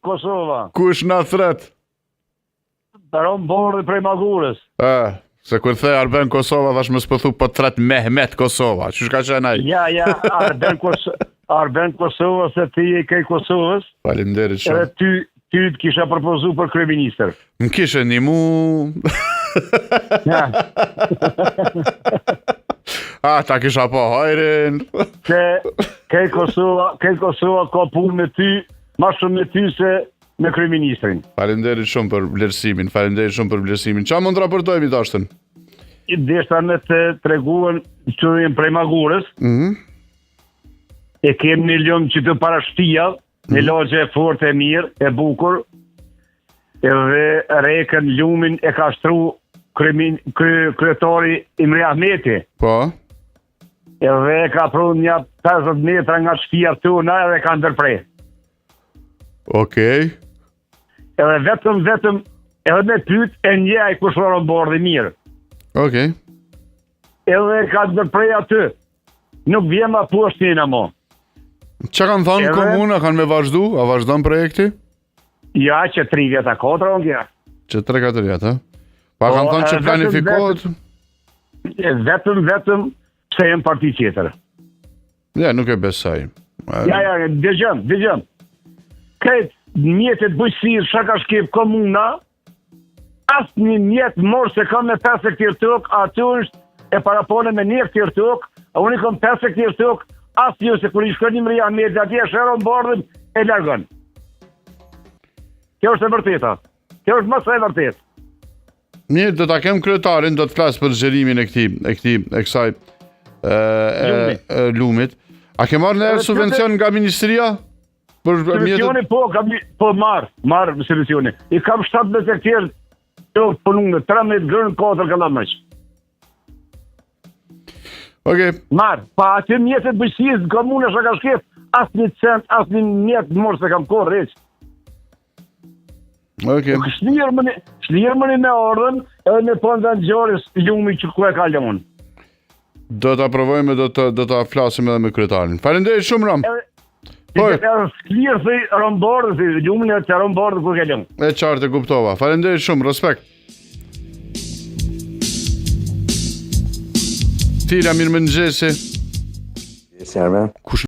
Kosova. Kush na thret? Taron Bordhi prej Magurës. Se kur the Arben Kosova, thash më s'po thu po thret Mehmet Kosova. Çu ka qenë ai? Ja, Arben Kosova se ti je kej Kosovës. Faleminderit shumë. Edhe ty të kisha propozu për kryeministër. Më kishe një mu... Ja. Ta kisha po hajrin. Kej Kosova ka punë me ty, ma shumë me ty se me kryeministrin. Faleminderit shumë për vlerësimin. Qa mund të raportojmë i tashtën? Deshta me të treguan që jem prej Magurës. E kem një lëmë që të parashtia, një lagje e fort e mirë, e bukur, edhe reken lumin e ka shtru kryetari Imre Ahmeti. Po? Edhe ka pru një 50 metra nga shtëpia tona edhe ka ndërprej. Okej. Edhe vetëm edhe me pyet e njej kush varon Bordhi mirë. Okej. Edhe ka ndërprej aty. Nuk vjen ma poshtë njëna mo. Qa kanë thonë komuna, kanë me vazhdu? A vazhdon projekti? Ja, që 3 vjeta 4 on kja. Që 3-4 vjetë, Pa kanë thonë që planifikohet? Vetëm pse jem parti tjetër. Ja, nuk e besoj. Ja, dëgjëm. Këtë mjetet bujësirë shaka shkip komuna, asë një mjetë morë se kam me 5 hektar tokë, aty është e parapone me 1 hektar tokë, a unë i kam 5 hektar tokë, asë një se kur i shkën Imre Ahmeti atje e shëron Bordhin e largon. Kjo është e vërteta. Kjo është mëse e vërtet. Mirë, do ta kem kryetarin, do të flas për zgjerimin e kësaj lumit. A ke marrë në subvencion nga ministria? Subvencioni po marr subvencioni. I kam 17 hektar të punuar, 13 grën 4 kalamësh. Okej. Marr, pa atë mjetet bujësisë komuna shaka shkep, asnjë cent, asnjë mjet mos e kam korrë hiç. Okej. Shlirë me ordën edhe me ponda në gjorës lumi që ku e ka lëmun. Do të aprovojme, do të flasim edhe me kryetarin. Faleminderit shumë, Ram. Shlirë thë Rombordë, lumin e të Rombordë ku e ka lëmun. E qartë e kuptova. Faleminderit shumë, respekt. Tira, mirë mëngjesi. Serve. Kush